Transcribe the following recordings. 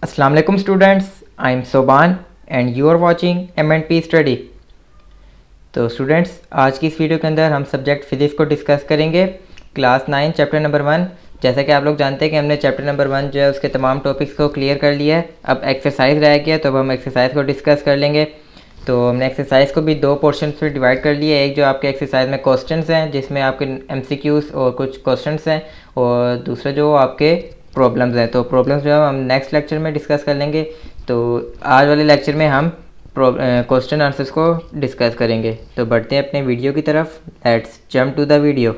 अस्सलाम वालेकुम students, I am Soban and you are watching M&P study. तो स्टूडेंट्स, आज की इस वीडियो के अंदर हम सब्जेक्ट फिज़िक्स को डिस्कस करेंगे, क्लास 9 चैप्टर नंबर 1। जैसा कि आप लोग जानते हैं कि हमने चैप्टर नंबर 1 जो है उसके तमाम टॉपिक्स को क्लियर कर लिया है। अब एक्सरसाइज रह गया, तो अब हम एक्सरसाइज को डिस्कस कर लेंगे। तो हमने एक्सरसाइज को भी दो पोर्शन में डिवाइड कर लिया है। एक जो आपके एक्सरसाइज में क्वेश्चंस हैं, जिसमें आपके MCQs और कुछ क्वेश्चंस हैं, और दूसरा जो आपके प्रॉब्लम्स हैं। तो प्रॉब्लम्स जो है हम नेक्स्ट लेक्चर में डिस्कस कर लेंगे। तो आज वाले लेक्चर में हम क्वेश्चन आंसर्स को डिस्कस करेंगे। तो बढ़ते हैं अपने वीडियो की तरफ। Let's jump to the video.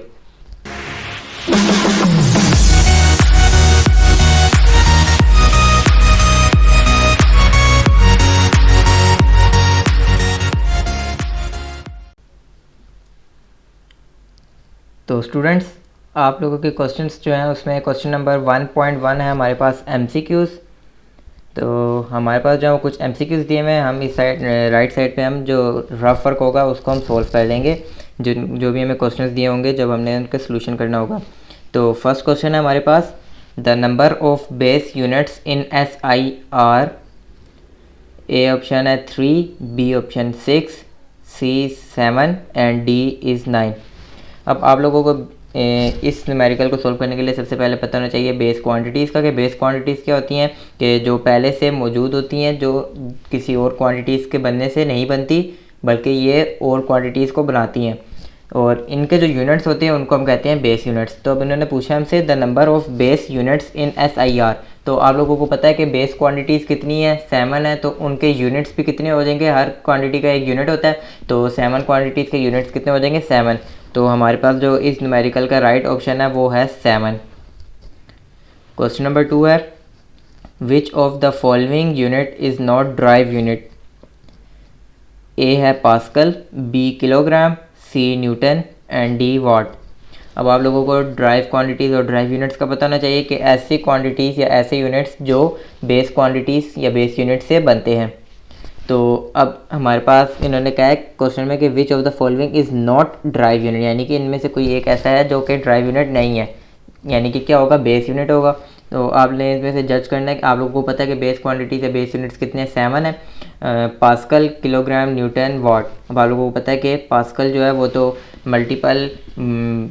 तो स्टूडेंट्स, आप लोगों के क्वेश्चंस जो हैं उसमें क्वेश्चन नंबर 1.1 है हमारे पास MCQs। तो हमारे पास जो कुछ MCQs दिए हुए हैं, हम इस साइड राइट साइड पे हम जो रफ वर्क होगा उसको हम सोल्व कर लेंगे, जो भी हमें क्वेश्चंस दिए होंगे जब हमने उनका सोल्यूशन करना होगा। तो फर्स्ट क्वेश्चन है हमारे पास, the number of base units in SI are. A option है 3, B option 6, C 7 and D is 9। अब आप लोगों को इस न्यूमेरिकल को सोल्व करने के लिए सबसे पहले पता होना चाहिए बेस क्वांटिटीज़ का, कि बेस क्वांटिटीज़ क्या होती हैं, कि जो पहले से मौजूद होती हैं, जो किसी और क्वांटिटीज़ के बनने से नहीं बनती, बल्कि ये और क्वांटिटीज़ को बनाती हैं। और इनके जो यूनिट्स होते हैं उनको हम कहते हैं बेस यूनिट्स। तो अब इन्होंने पूछा हमसे the number of base units in SI are. तो आप लोगों को पता है कि बेस क्वांटिटीज़ कितनी है, 7 है। तो उनके यूनिट्स भी कितने हो जाएंगे, हर क्वांटिटी का एक यूनिट होता है। तो 7 क्वांटिटीज़ के यूनिट्स कितने हो जाएंगे, 7। तो हमारे पास जो इस न्यूमेरिकल का राइट ऑप्शन है वो है 7। क्वेश्चन नंबर 2 है, which of the following unit is not derived unit. A है pascal, B kilogram, C newton and D watt. अब आप लोगों को ड्राइव क्वांटिटीज़ और ड्राइव यूनिट्स का पता होना चाहिए कि ऐसी क्वांटिटीज़ या ऐसे यूनिट्स जो बेस क्वांटिटीज़ या बेस यूनिट से बनते हैं। तो अब हमारे पास इन्होंने कहा है क्वेश्चन में कि विच of the following is not derived unit, यानी कि इनमें से कोई एक ऐसा है जो कि ड्राइव यूनिट नहीं है, यानी कि क्या होगा, बेस यूनिट होगा। तो आपने इसमें से जज करना है कि आप लोगों को पता है कि बेस क्वांटिटी से बेस यूनिट्स कितने हैं, 7 है, पास्कल, किलोग्राम, न्यूटन, वाट। अब आप लोगों को पता है कि पास्कल जो है वो तो मल्टीपल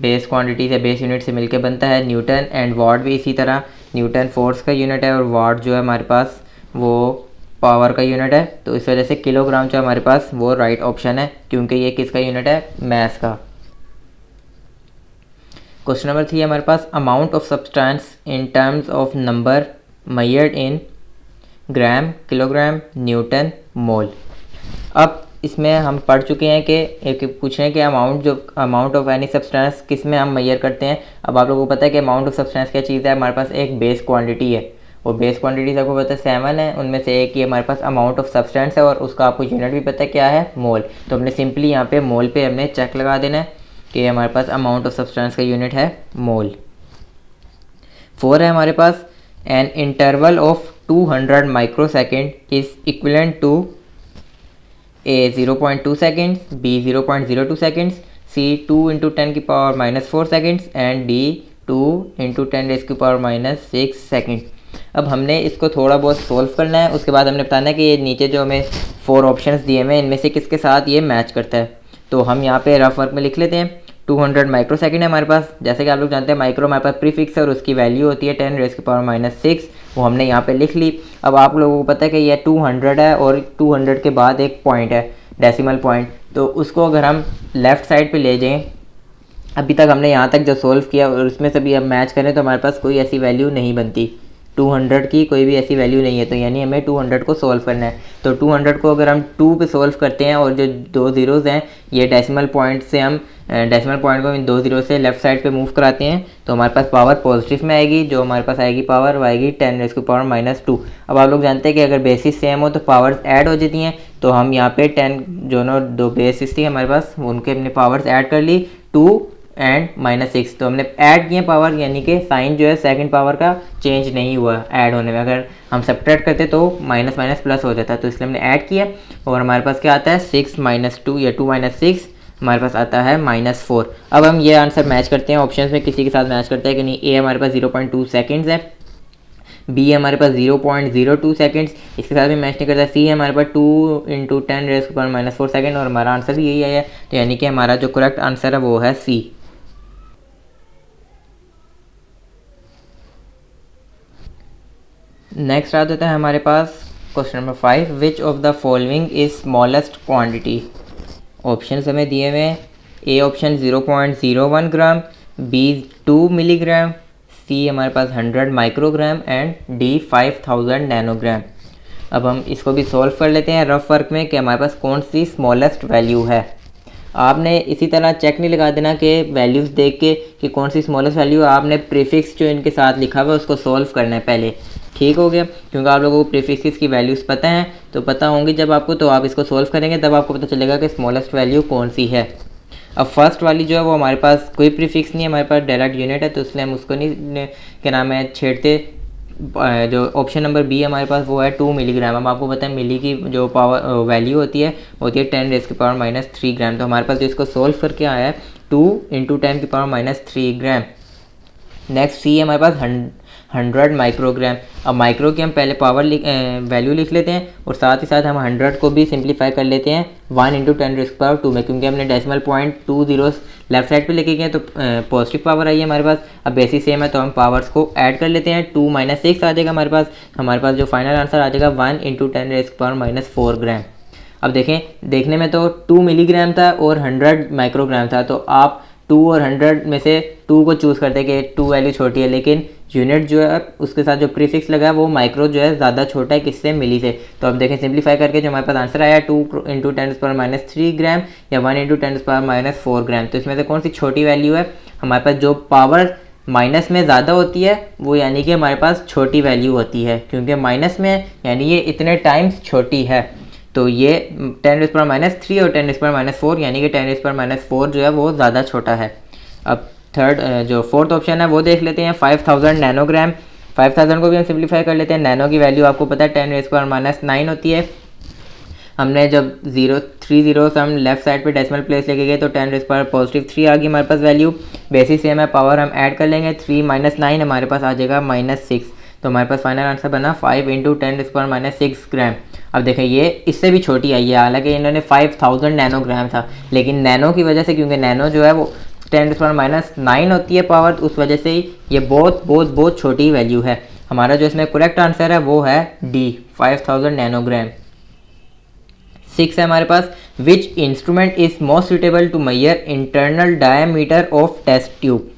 बेस क्वांटिटी से बेस यूनिट से मिलकर बनता है, न्यूटन एंड वाट भी इसी तरह। न्यूटन फोर्स का यूनिट है और वाट जो है हमारे पास वो पावर का यूनिट है। तो इस वजह से किलोग्राम जो हमारे पास वो राइट ऑप्शन है, क्योंकि ये किसका यूनिट है, मैस का। क्वेश्चन नंबर 3 हमारे पास, amount of substance in terms of number measured in gram, kilogram, newton, mole. अब इसमें हम पढ़ चुके हैं कि एक पूछ रहे हैं कि अमाउंट ऑफ एनी सब्सटेंस किस में हम मेजर करते हैं। अब आप लोगों को पता है कि अमाउंट ऑफ सब्सटेंस क्या चीज़ है, हमारे पास एक बेस क्वांटिटी है, और बेस क्वांटिटी आपको पता है 7 है, उनमें से एक ही हमारे पास अमाउंट ऑफ सब्सटेंस है, और उसका आपको यूनिट भी पता है क्या है, मोल। तो हमने सिंपली यहाँ पे मोल पे हमने चेक लगा देना है कि हमारे पास अमाउंट ऑफ सब्सटेंस का यूनिट है मोल। 4 है हमारे पास, an interval of 200 microsecond is equivalent to A 0.2 seconds, B 0.02 seconds, C 2 × 10⁻⁻4 seconds and D 2 × 10⁻⁻6 second. अब हमने इसको थोड़ा बहुत सोल्व करना है, उसके बाद हमने बताना है कि ये नीचे जो हमें 4 ऑप्शंस दिए हुए हैं इनमें से किसके साथ ये मैच करता है। तो हम यहाँ पे रफ वर्क में लिख लेते हैं। 200 माइक्रो सेकेंड है हमारे पास, जैसे कि आप लोग जानते हैं माइक्रो हमारे पास प्रीफिक्स है और उसकी वैल्यू होती है 10⁻⁻6, वो हमने यहाँ पे लिख ली। अब आप लोगों को पता है कि ये 200 है और 200 के बाद एक पॉइंट है, डेसिमल पॉइंट। तो उसको अगर हम लेफ़्ट साइड पे ले जाएं, अभी तक हमने यहाँ तक जो सोल्व किया और उसमें से भी हम मैच करें तो हमारे पास कोई ऐसी वैल्यू नहीं बनती, 200 की कोई भी ऐसी वैल्यू नहीं है। तो यानी हमें 200 को सोल्व करना है। तो 200 को अगर हम 2 पे सोल्व करते हैं और जो 2 ज़ीरोज़ हैं ये डेसिमल पॉइंट से हम डेसिमल पॉइंट को इन 2 ज़ीरो से लेफ्ट साइड पे मूव कराते हैं, तो हमारे पास पावर पॉजिटिव में आएगी। जो हमारे पास आएगी पावर वो आएगी 10⁻²। अब आप लोग जानते हैं कि अगर बेसिस सेम हो तो पावर्स ऐड हो जाती हैं। तो हम यहाँ पे 10 जो ना 2 बेसिस थी हमारे पास, उनके हमने पावर्स ऐड कर ली, 2 एंड -6। तो हमने ऐड किए पावर, यानी कि साइन जो है सेकंड पावर का चेंज नहीं हुआ ऐड होने में। अगर हम सब्ट्रैक्ट करते तो माइनस माइनस प्लस हो जाता, तो इसलिए हमने ऐड किया। और हमारे पास क्या आता है 6 - 2 या 2 - 6 हमारे पास आता है -4। अब हम ये आंसर मैच करते हैं ऑप्शंस में, किसी के साथ मैच करता है कि नहीं। ए हमारे पास 0.2 सेकेंड्स है, बी हमारे पास 0.02 सेकेंड्स, इसके साथ भी मैच नहीं करता। सी है हमारे पास 2 × 10⁻⁻⁴ सेकेंड और हमारा आंसर भी यही आया। तो यानी कि हमारा जो करेक्ट आंसर है वो है सी। नेक्स्ट आ जाता है हमारे पास question number 5, which of the following is smallest quantity. Option हमें दिए हुए हैं। A option 0.01 gram, B 2 milligram, C हमारे पास 100 माइक्रोग्राम एंड डी 5000 नैनोग्राम। अब हम इसको भी सॉल्व कर लेते हैं रफ वर्क में कि हमारे पास कौन सी स्मॉलेस्ट वैल्यू है। आपने इसी तरह चेक नहीं लगा देना कि वैल्यूज़ देख के कि कौन सी स्मॉलेस्ट वैल्यू है, आपने प्रीफिक्स जो इनके साथ लिखा हुआ है उसको सॉल्व करना है पहले। ठीक हो गया, क्योंकि आप लोगों को प्रीफिक्स की वैल्यूज़ पता हैं, तो पता होंगी जब आपको, तो आप इसको सॉल्व करेंगे तब आपको पता चलेगा कि स्मॉलेस्ट वैल्यू कौन सी है। अब फर्स्ट वाली जो है वो हमारे पास कोई प्रीफिक्स नहीं है, हमारे पास डायरेक्ट यूनिट है, तो इसलिए हम उसको नहीं क्या नाम है छेड़ते। जो ऑप्शन नंबर बी हमारे पास वो है 2 मिलीग्राम। हम आपको पता है मिली की जो पावर वैल्यू होती है 10⁻³ ग्राम। तो हमारे पास जो इसको सॉल्व करके आया है 2 × 10⁻³ ग्राम। नेक्स्ट सी है हमारे पास 100 माइक्रोग्राम। अब माइक्रो की हम पहले पावर वैल्यू लिख लेते हैं और साथ ही साथ हम 100 को भी सिंप्लीफाई कर लेते हैं 1 × 10⁻² में, क्योंकि हमने decimal point 2 zeros left side पे लेके गए तो पॉजिटिव पावर आई है हमारे पास। अब बेसिस सेम है तो हम पावर्स को ऐड कर लेते हैं, 2 - 6 आ जाएगा हमारे पास जो फाइनल आंसर आ जाएगा 1 × 10⁻⁴ ग्राम। अब देखें, देखने में तो 2 मिलीग्राम था और 100 माइक्रोग्राम था, तो आप 2 और 100 में से 2 को चूज़ करते कि 2 वैल्यू छोटी है, लेकिन यूनिट जो है उसके साथ जो प्रीफिक्स लगा है वो माइक्रो जो है ज़्यादा छोटा है किससे, मिली से। तो अब देखें सिंप्लीफाई करके जो हमारे पास आंसर आया 2 × 10⁻³ ग्राम या 1 × 10⁻⁴ ग्राम। तो इसमें से कौन सी छोटी वैल्यू है, हमारे पास जो पावर माइनस में ज़्यादा होती है वो यानी कि हमारे पास छोटी वैल्यू होती है, क्योंकि माइनस में यानी ये इतने टाइम्स छोटी है। तो ये 10⁻³ और 10⁻⁴ यानी कि 10⁻⁴ जो है वो ज़्यादा छोटा है। अब थर्ड जो फोर्थ ऑप्शन है वो देख लेते हैं 5000 नैनोग्राम। 5000 को भी हम सिंप्लीफाई कर लेते हैं। नैनो की वैल्यू आपको पता है 10⁻⁹ होती है। हमने जब 3 zeros हम लेफ्ट साइड पे डेसिमल प्लेस लेके गए तो 10⁻³ आ गई हमारे पास वैल्यू। बेसिस सेम है, पावर हम ऐड कर लेंगे, 3 - 9 हमारे पास आ जाएगा -6। तो हमारे पास फाइनल आंसर बना 5 × 10⁻⁶ ग्राम। अब देखें ये इससे भी छोटी आई है, हालांकि इन्होंने 5000 नैनोग्राम था, लेकिन नैनो की वजह से, क्योंकि नैनो जो है वो 10⁻⁹ होती है पावर, तो उस वजह से ही ये बहुत छोटी वैल्यू है। हमारा जो इसमें करेक्ट आंसर है वो है डी 5000 नैनोग्राम। 6 है हमारे पास, which instrument is most suitable to measure internal diameter of test tube.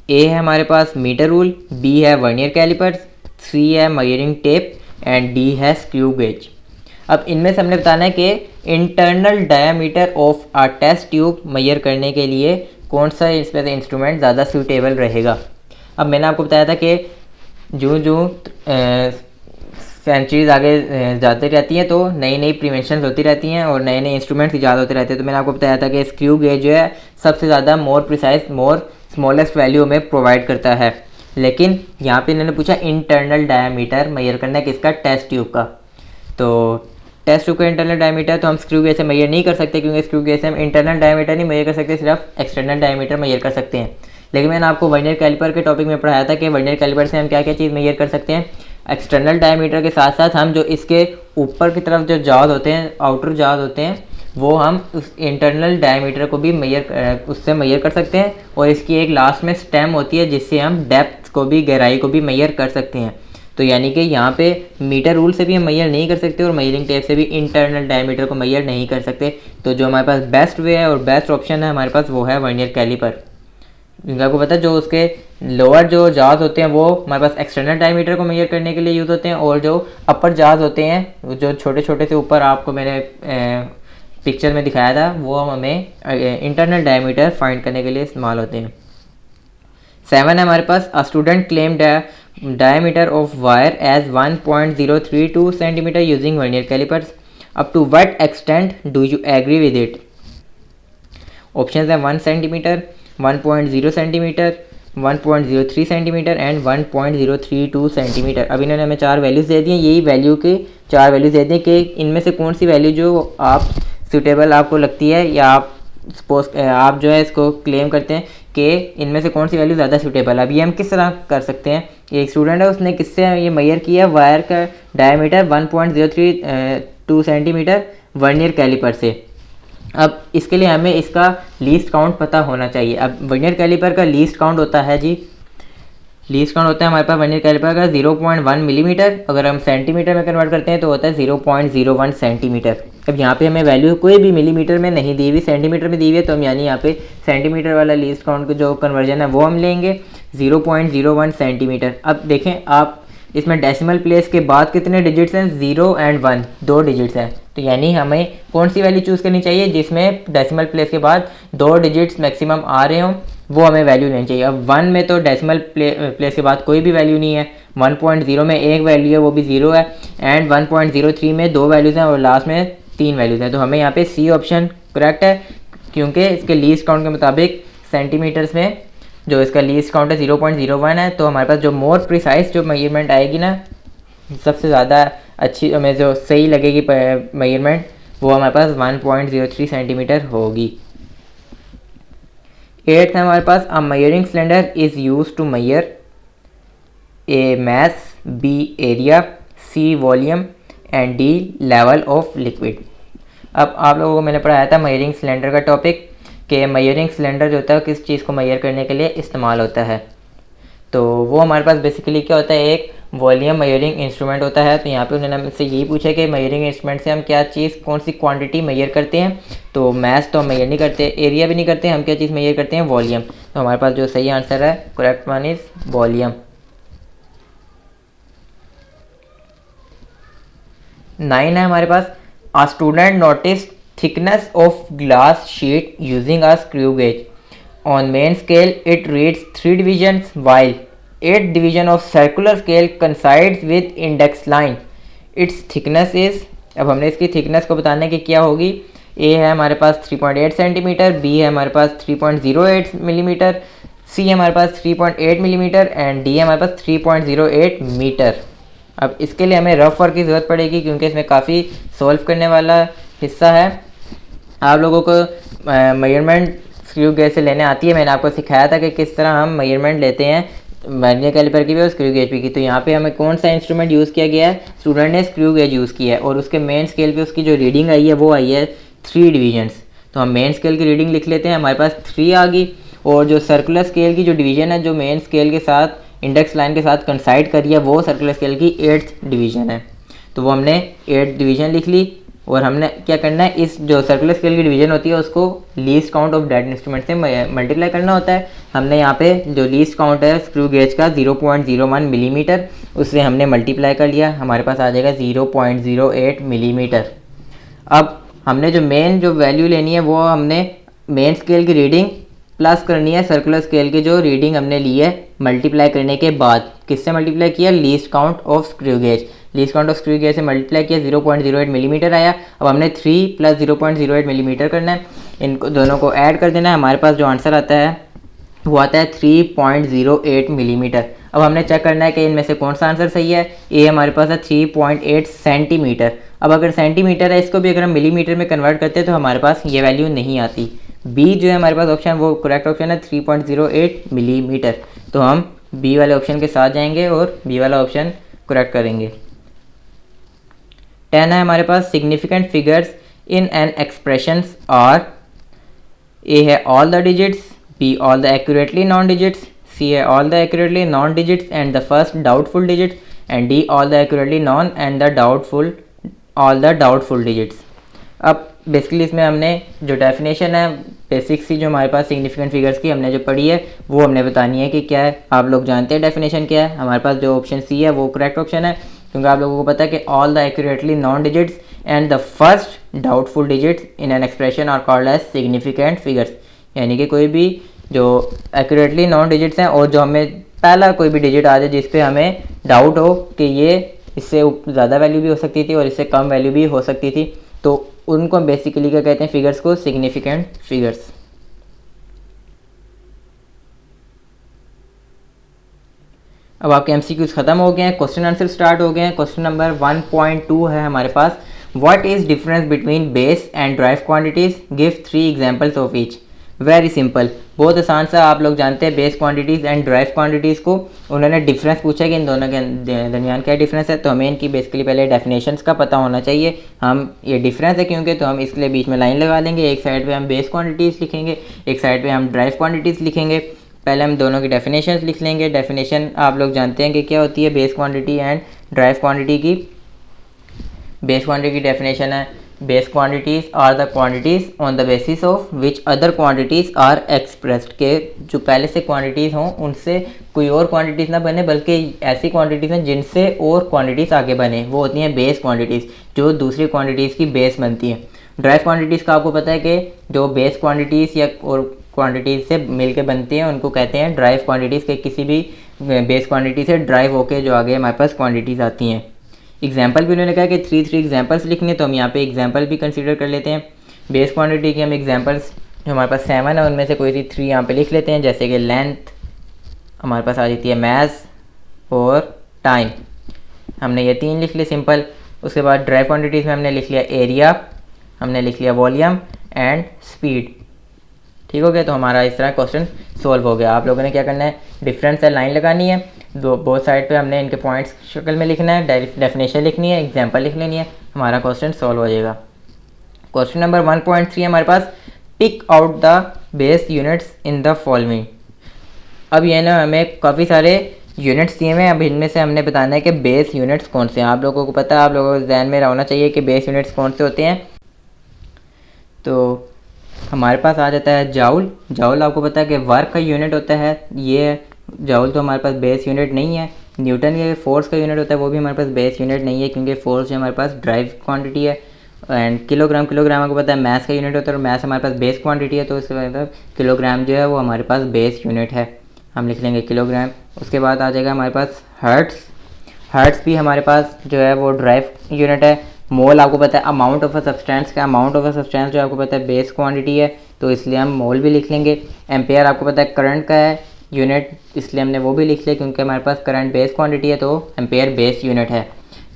A है हमारे पास मीटर रूल, बी है वर्नियर कैलिपर्स, सी है मेजरिंग टेप एंड डी है स्क्रू गेज। अब इनमें से हमने बताना है कि internal diameter of a test tube measure करने के लिए कौन सा इसमें से इंस्ट्रूमेंट ज़्यादा सूटेबल रहेगा। अब मैंने आपको बताया था कि जो सेंचुरीज आगे जाती रहती हैं तो नई नई प्रिवेंशन होती रहती हैं और नए नए इंस्ट्रूमेंट्स ईजाद होते रहते हैं। तो मैंने आपको बताया था कि स्क्रू गेज जो है सबसे ज़्यादा मोर प्रिसाइज स्मॉलेस्ट वैल्यू में प्रोवाइड करता है। लेकिन यहाँ पे इन्होंने पूछा इंटरनल डायमीटर मेजर करना है किसका, टेस्ट ट्यूब का। तो टेस्ट ट्यूब का इंटरनल डायमीटर तो हम स्क्रू गेज से मेजर नहीं कर सकते, क्योंकि स्क्रू गेज से हम इंटरनल डायमीटर नहीं मेजर कर सकते, सिर्फ एक्सटर्नल डायमीटर मेजर कर सकते हैं। लेकिन मैंने आपको वर्नियर कैलिपर के टॉपिक में पढ़ाया था कि वर्नियर कैलिपर से हम क्या क्या चीज़ मेजर कर सकते हैं। एक्सटर्नल डायमीटर के साथ साथ हम जो इसके ऊपर की तरफ जो जाज होते हैं, आउटर जाज होते हैं, वो हम उस इंटरनल डायमीटर को भी उससे मेजर कर सकते हैं। और इसकी एक लास्ट में स्टेम होती है जिससे हम डेप्थ को भी, गहराई को भी मेजर कर सकते हैं। तो यानी कि यहाँ पे मीटर रूल से भी हम मेजर नहीं कर सकते और मेजरिंग टेप से भी इंटरनल डायमीटर को मेजर नहीं कर सकते। तो जो हमारे पास बेस्ट वे है और बेस्ट ऑप्शन है हमारे पास वो है वर्नियर कैलिपर। क्योंकि आपको पता है जो उसके लोअर जो जाज होते हैं वो हमारे पास एक्सटर्नल डायमीटर को मेजर करने के लिए यूज़ होते हैं, और जो अपर जाज होते हैं जो छोटे छोटे से ऊपर आपको मैंने पिक्चर में दिखाया था वो हमें इंटरनल डायमीटर फाइंड करने के लिए इस्तेमाल होते हैं। 7 है हमारे पास, a student claim diameter of wire as 1.032 cm using vernier calipers. Up to what extent do you agree with it? Option है 1 cm, 1.0 cm, 1.03 cm and 1.032 cm। अब इन्होंने हमें 4 वैल्यूज़ दे दी हैं, यही वैल्यू के 4 वैल्यूज़ दे दी हैं कि इनमें से कौन सी वैल्यू जो आप सूटेबल आपको लगती है या आप सपोज आप जो है इसको क्लेम करते हैं कि इनमें से कौन सी वैल्यू ज़्यादा सूटेबल है। अब ये हम किस तरह कर सकते हैं, एक स्टूडेंट है उसने किससे ये मेजर किया वायर का डायमीटर 1.032 सेंटीमीटर वर्नियर कैलिपर से। अब इसके लिए हमें इसका लीस्ट काउंट पता होना चाहिए। अब वर्नियर कैलिपर का लीस्ट काउंट होता है जी, लीस्ट काउंट होता है हमारे पास वर्नियर कैलिपर का 0.1 मिलीमीटर। अगर हम सेंटीमीटर में कन्वर्ट करते हैं तो होता है 0.01 सेंटीमीटर। अब यहाँ पे हमें वैल्यू कोई भी मिलीमीटर में नहीं दी हुई, सेंटीमीटर में दी हुई है, तो हम यानी यहाँ पे सेंटीमीटर वाला लीस्ट काउंट का जो कन्वर्जन है वो हम लेंगे 0.01 सेंटीमीटर। अब देखें आप इसमें डेसिमल प्लेस के बाद कितने डिजिट्स हैं, 0 और 1, 2 डिजिट्स हैं। तो यानी हमें कौन सी वैल्यू चूज़ करनी चाहिए जिसमें डेसिमल प्लेस के बाद 2 डिजिट्स मैक्सिमम आ रहे हों, वो हमें वैल्यू लेनी चाहिए। अब 1 में तो डेसिमल प्लेस के बाद कोई भी वैल्यू नहीं है, 1.0 में एक वैल्यू है वो भी 0 है, एंड 1.03 में 2 वैल्यूज़ हैं और लास्ट में 3 वैल्यूज़ हैं। तो हमें यहाँ पे सी ऑप्शन करेक्ट है, क्योंकि इसके लीस्ट काउंट के मुताबिक सेंटीमीटर्स में जो इसका लीस्ट काउंट है 0.01 है। तो हमारे पास जो मोर प्रिसाइज जो मेजरमेंट आएगी ना, सबसे ज़्यादा अच्छी हमें जो सही लगेगी मेजरमेंट, वो हमारे पास 1.03 सेंटीमीटर होगी। 8th है हमारे पास, a measuring cylinder is use to measure A mass, B area, C volume and D level of liquid. अब आप लोगों को मैंने पढ़ाया था मेजरिंग सिलेंडर का टॉपिक, कि मेजरिंग सिलेंडर जो होता है किस चीज़ को मेजर करने के लिए इस्तेमाल होता है। तो वो हमारे पास बेसिकली क्या होता है, एक वॉल्यूम मेजरिंग इंस्ट्रूमेंट होता है। तो यहाँ पे उन्होंने हमसे यही पूछा कि मेजरिंग इंस्ट्रूमेंट से हम क्या चीज़, कौन सी क्वांटिटी मेजर करते हैं। तो मैस तो हम मेजर नहीं करते, एरिया भी नहीं करते, हम क्या चीज़ मेजर करते हैं, वॉल्यूम। तो हमारे पास जो सही आंसर है करेक्ट वन इज़ वॉल्यूम। 9 है हमारे पास, a student notice thickness of glass sheet using a screw gauge. On main scale it reads 3 divisions while 8th division of circular scale coincides with index line. Its thickness is, अब हमने इसकी thickness को बताने की क्या होगी, ए है हमारे पास 3.8 सेंटीमीटर, बी है हमारे पास 3.08 मिलीमीटर, सी है हमारे पास 3.8 मिलीमीटर एंड डी है हमारे पास 3.08 मीटर। अब इसके लिए हमें रफ वर्क की ज़रूरत पड़ेगी क्योंकि इसमें काफ़ी सॉल्व करने वाला हिस्सा है। आप लोगों को मेजरमेंट स्क्रू गेज से लेने आती है, मैंने आपको सिखाया था कि किस तरह हम मेजरमेंट लेते हैं वर्नियर कैलिपर की भी और स्क्रू गेज की। तो यहाँ पे हमें कौन सा इंस्ट्रूमेंट यूज़ किया गया है, स्टूडेंट ने स्क्रू गेज यूज़ किया है और उसके मेन स्केल पे उसकी जो रीडिंग आई है वो आई है 3 डिवीजन्स। तो हम मेन स्केल की रीडिंग लिख लेते हैं, हमारे पास 3 आ गई, और जो सर्कुलर स्केल की जो डिवीज़न है जो मेन स्केल के साथ इंडेक्स लाइन के साथ कंसाइड करी है वो सर्कुलर स्केल की 8th डिवीज़न है। तो वो हमने 8th डिवीज़न लिख ली, और हमने क्या करना है, इस जो सर्कुलर स्केल की डिवीज़न होती है उसको least count of dead instrument से मल्टीप्लाई करना होता है। हमने यहाँ पे जो लीस्ट काउंट है स्क्रू गेज का 0.01 मिलीमीटर, उससे हमने मल्टीप्लाई कर लिया, हमारे पास आ जाएगा 0.08 मिलीमीटर। अब हमने जो मेन जो वैल्यू लेनी है वो हमने मेन स्केल की रीडिंग प्लस करनी है सर्कुलर स्केल की जो रीडिंग हमने ली है, मल्टीप्लाई करने के बाद किससे मल्टीप्लाई किया, least count of screw gauge. Least count of screw gauge से मल्टीप्लाई किया, 0.08 मिलीमीटर आया। अब हमने 3 प्लस 0.08 मिलीमीटर करना है, इनको दोनों को ऐड कर देना है, हमारे पास जो आंसर आता है वो आता है 3.08 मिलीमीटर। अब हमने चेक करना है कि इनमें से कौन सा आंसर सही है। ए हमारे पास है 3.8 सेंटीमीटर। अब अगर सेंटीमीटर है, इसको भी अगर हम मिलीमीटर में कन्वर्ट करते हैं तो हमारे पास ये वैल्यू नहीं आती। बी जो है हमारे पास ऑप्शन वो करेक्ट ऑप्शन है 3.08 मिलीमीटर। तो हम बी वाले ऑप्शन के साथ जाएंगे और बी वाला ऑप्शन करेक्ट करेंगे। 10 है हमारे पास, significant figures in an expressions are, A है all the digits, B all the accurately known digits, C है all the accurately known digits and the first doubtful digits, and D all the accurately known and the doubtful all the doubtful digits. अब basically इसमें हमने जो definition है basic सी जो हमारे पास significant figures की हमने जो पढ़ी है वो हमने बतानी है कि क्या है। आप लोग जानते हैं डेफिनेशन क्या है, हमारे पास जो ऑप्शन सी है वो करेक्ट ऑप्शन है, क्योंकि आप लोगों को पता है कि all the accurately known digits and the first doubtful digits in an expression are called as significant figures. यानी कि कोई भी जो एक्यूरेटली नॉन डिजिट्स हैं और जो हमें पहला कोई भी डिजिट आ जाए जिस पे हमें डाउट हो कि ये इससे ज़्यादा वैल्यू भी हो सकती थी और इससे कम वैल्यू भी हो सकती थी, तो उनको हम बेसिकली क्या कहते हैं, फिगर्स को सिग्निफिकेंट फिगर्स। अब आपके एमसीक्यूज खत्म हो गए हैं, क्वेश्चन आंसर स्टार्ट हो गए हैं। क्वेश्चन नंबर 1.2 है हमारे पास, what is difference between base and derived quantities, give 3 examples of each. Very simple, बहुत आसान सा, आप लोग जानते हैं base quantities and derived quantities को। उन्होंने डिफरेंस पूछा कि इन दोनों के दरमियान क्या डिफरेंस है, तो हमें इनकी बेसिकली पहले डेफिनेशंस का पता होना चाहिए। हम ये डिफरेंस है क्योंकि, तो हम इसके लिए बीच में लाइन लगा लेंगे, एक साइड पे हम बेस क्वांटिटीज़ लिखेंगे, एक साइड पे हम ड्राइव क्वांटिटीज़ लिखेंगे। पहले हम दोनों की डेफिनेशंस लिख लेंगे। डेफिनेशन आप लोग जानते हैं कि क्या होती है base quantity and derived quantity की। बेस क्वांटिटी की डेफिनेशन है, base quantities are the quantities on the basis of which other quantities are expressed, के जो पहले से क्वांटिटीज़ हों उनसे कोई और क्वांटिटीज़ ना बने, बल्कि ऐसी क्वांटिटीज़ हैं जिनसे और क्वांटिटीज़ आगे बने, वो होती हैं बेस क्वांटिटीज़, जो दूसरी क्वांटिटीज़ की बेस बनती हैं। ड्राइव क्वांटिटीज़ का आपको पता है कि जो बेस क्वांटिटीज़ या और क्वांटिटीज़ से मिलके बनती हैं उनको कहते हैं ड्राइव क्वांटिटीज़, के किसी भी बेस क्वांटिटी से ड्राइव होके जो आगे हमारे पास क्वांटिटीज़ आती हैं। एग्जाम्पल भी उन्होंने कहा कि 3 एग्जाम्पल्स लिखने, तो हम यहाँ पे एग्जाम्पल भी कंसीडर कर लेते हैं। बेस क्वांटिटी की हम एग्जाम्पल्स जो हमारे पास 7 है उनमें से कोई सी 3 यहाँ पे लिख लेते हैं, जैसे कि लेंथ हमारे पास आ जाती है, मैथ और टाइम, हमने ये 3 लिख लिए सिंपल। उसके बाद ड्राइव क्वांटिटीज़ में हमने लिख लिया एरिया, हमने लिख लिया वॉल्यूम एंड स्पीड। ठीक हो गया, तो हमारा इस तरह क्वेश्चन सॉल्व हो गया। आप लोगों ने क्या करना है, डिफरेंस है लाइन लगानी है, बोथ साइड पे हमने इनके पॉइंट्स शक्ल में लिखना है, डेफिनेशन लिखनी है, एग्जांपल लिख लेनी है, हमारा क्वेश्चन सॉल्व हो जाएगा। क्वेश्चन नंबर 1.3 हमारे पास, pick out the base units in the following. अब ये ना हमें काफ़ी सारे यूनिट्स दिए हुए हैं, अब इनमें से हमने बताना है कि बेस यूनिट्स कौन से हैं। आप लोगों को पता है, आप लोगों को ध्यान में रहना चाहिए कि बेस यूनिट्स कौन से होते हैं। तो हमारे पास आ जाता है जाउल। जाउल आपको पता है कि वर्क का यूनिट होता है, ये जाउल तो हमारे पास बेस यूनिट नहीं है। न्यूटन के फोर्स का यूनिट होता है, वो भी हमारे पास बेस यूनिट नहीं है, क्योंकि फोर्स जो हमारे पास ड्राइव क्वांटिटी है। एंड किलोग्राम आपको पता है मैथ का यूनिट होता है, और मैथ हमारे पास बेस क्वांटिटी है, तो इसके मतलब किलोग्राम जो है वो हमारे पास बेस यूनिट है, हम लिख लेंगे किलोग्राम। उसके बाद आ जाएगा हमारे पास हर्ट्स। हर्ट्स भी हमारे पास जो है वो ड्राइव यूनिट है। मोल आपको पता है अमाउंट ऑफ अ सब्सटेंस का, अमाउंट ऑफ अ सब्सटेंस जो आपको पता है बेस क्वांटिटी है, तो इसलिए हम मोल भी लिख लेंगे। एम्पेयर आपको पता है करंट का है यूनिट, इसलिए हमने वो भी लिख लिया, क्योंकि हमारे पास करंट बेस क्वांटिटी है, तो एम्पेयर बेस यूनिट है।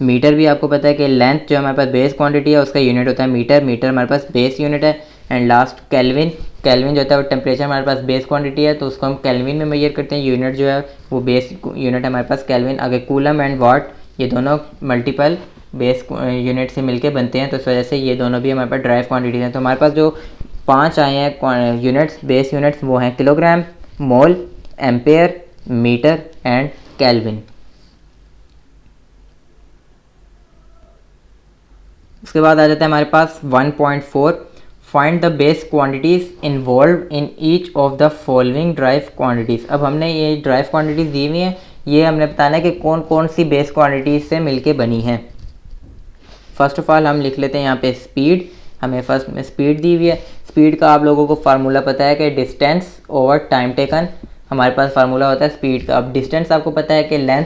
मीटर भी आपको पता है कि लेंथ जो हमारे पास बेस क्वांटिटी है उसका यूनिट होता है मीटर, मीटर हमारे पास बेस यूनिट है। एंड लास्ट केल्विन, केल्विन जो होता है वो टेम्परेचर हमारे पास बेस क्वांटिटी है, तो उसको हम केल्विन में मेजर करते हैं, यूनिट जो है वो बेस यूनिट है हमारे पास केल्विन। आगे कूलम एंड वाट, ये दोनों मल्टीपल बेस यूनिट से मिलके बनते हैं, तो इस वजह से ये दोनों भी हमारे पास ड्राइव क्वांटिटी हैं। तो हमारे पास जो 5 आए हैं यूनिट्स, बेस यूनिट्स, वो हैं kilogram, mole, ampere, metre and kelvin. उसके बाद आ जाता है हमारे पास 1.4, find the base quantities involve in each of the following derived quantities. अब हमने ये ड्राइव क्वांटिटीज़ दी हुई हैं, ये हमने बताना है कि कौन कौन सी बेस क्वांटिटीज़ से मिलके बनी हैं। फर्स्ट ऑफ ऑल हम लिख लेते हैं यहाँ पे स्पीड, हमें फर्स्ट में स्पीड दी हुई है। स्पीड का आप लोगों को फार्मूला पता है कि डिस्टेंस ओवर टाइम टेकन, हमारे पास फार्मूला होता है स्पीड का। अब डिस्टेंस आपको पता है कि लेंथ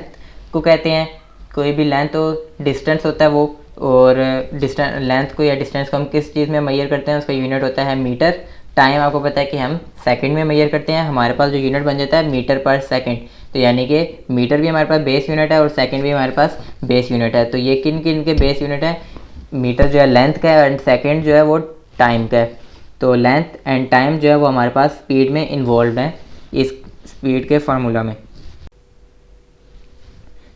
को कहते हैं, कोई भी लेंथ हो डिस्टेंस होता है वो, और डिस्टेंस लेंथ को या डिस्टेंस को हम किस चीज़ में मेजर करते हैं, उसका यूनिट होता है मीटर। टाइम आपको पता है कि हम सेकंड में मेजर करते हैं, हमारे पास जो यूनिट बन जाता है मीटर पर सेकंड, तो यानी कि मीटर भी हमारे पास बेस यूनिट है और सेकंड भी हमारे पास बेस यूनिट है। तो ये किन किन के बेस यूनिट है, मीटर जो है लेंथ का है एंड सेकंड जो है वो टाइम का है। तो लेंथ एंड टाइम जो है वो हमारे पास स्पीड में इन्वॉल्व है, इस स्पीड के फार्मूला में।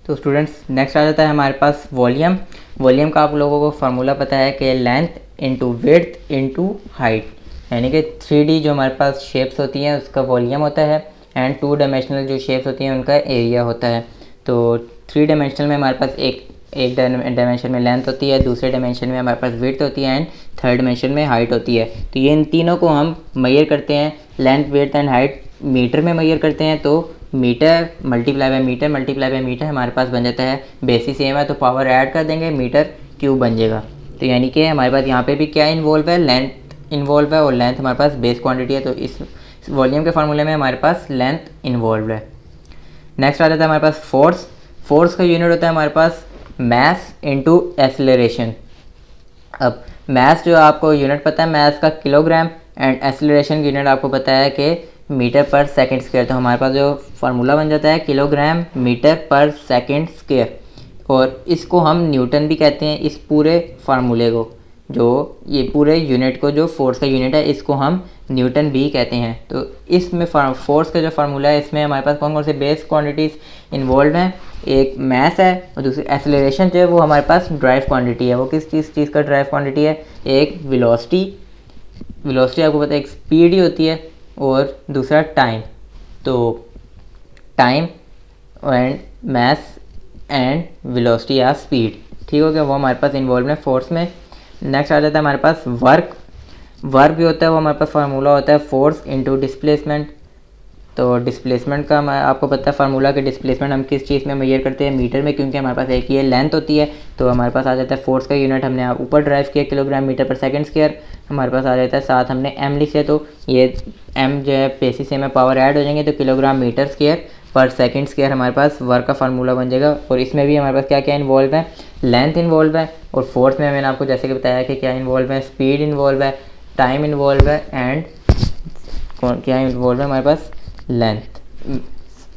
तो स्टूडेंट्स नेक्स्ट आ जाता है हमारे पास वॉल्यूम। वॉल्यूम का आप लोगों को फार्मूला पता है कि length into width into height, यानी कि 3D जो हमारे पास शेप्स होती हैं उसका वॉल्यूम होता है, एंड 2 डायमेंशनल जो शेप्स होती हैं उनका एरिया होता है। तो 3 डायमेंशनल में हमारे पास एक डायमेंशन में लेंथ होती है, दूसरे डायमेंशन में हमारे पास विड्थ होती है, एंड थर्ड डायमेंशन में हाइट होती है। तो ये इन तीनों को हम मेजर करते हैं, length width and height metre में मेजर करते हैं, तो मीटर मल्टीप्लाई बाय मीटर हमारे पास बन जाता है। बेसिस सेम है तो पावर ऐड कर देंगे, मीटर क्यूब बन जाएगा। तो यानी कि हमारे पास यहाँ पे भी क्या इन्वॉल्व है, लेंथ इन्वॉल्व है, और लेंथ हमारे पास बेस क्वांटिटी है, तो इस वॉल्यूम के फार्मूले में हमारे पास लेंथ इन्वॉल्व है। नेक्स्ट आ जाता है हमारे पास फोर्स। फोर्स का यूनिट होता है हमारे पास मास इनटू एक्सेलरेशन। अब मास जो आपको यूनिट पता है मास का किलोग्राम, एंड एक्सेलरेशन यूनिट आपको पता है कि मीटर पर सेकंड स्क्वायर। तो हमारे पास जो फार्मूला बन जाता है किलोग्राम मीटर पर सेकंड स्क्वायर। और इसको हम न्यूटन भी कहते हैं। इस पूरे फार्मूले को, जो ये पूरे यूनिट को, जो फोर्स का यूनिट है, इसको हम न्यूटन भी कहते हैं। तो इसमें फोर्स का जो फार्मूला है, इसमें हमारे पास कौन कौन से बेस क्वांटिटीज़ इन्वॉल्व हैं। एक मास है और दूसरी एक्सेलरेशन जो है वो हमारे पास ड्राइव क्वांटिटी है। वो किस चीज़ का ड्राइव क्वांटिटी है? एक वेलोसिटी आपको पता है एक स्पीड ही होती है, और दूसरा टाइम। तो time and mass and velocity या स्पीड, ठीक हो गया, वो हमारे पास इन्वॉल्व है फोर्स में। नेक्स्ट आ जाता है हमारे पास वर्क भी होता है। वो हमारे पास फार्मूला होता है फोर्स इनटू डिस्प्लेसमेंट। तो डिस्प्लेसमेंट का आपको पता है फार्मूला कि डिस्प्लेसमेंट हम किस चीज़ में मेजर करते हैं? मीटर में, क्योंकि हमारे पास एक ये लेंथ होती है। तो हमारे पास आ जाता है फोर्स का यूनिट हमने ऊपर ड्राइव किया, किलोग्राम मीटर पर सेकंड स्क्वायर हमारे पास आ जाता है। साथ हमने एम लिख लिया, तो ये एम जो है बेसिस से में पावर ऐड हो जाएंगे, तो किलोग्राम मीटर स्क्वायर पर सेकंड स्क्वायर हमारे पास वर्क का फार्मूला बन जाएगा। और इसमें भी हमारे पास क्या क्या इन्वॉल्व है? लेंथ इन्वॉल्व है, और फोर्स में मैंने आपको जैसे कि बताया कि क्या इन्वॉल्व है? स्पीड इन्वॉल्व है, टाइम इन्वॉल्व है, एंड क्या इन्वॉल्व है हमारे पास? लेंथ।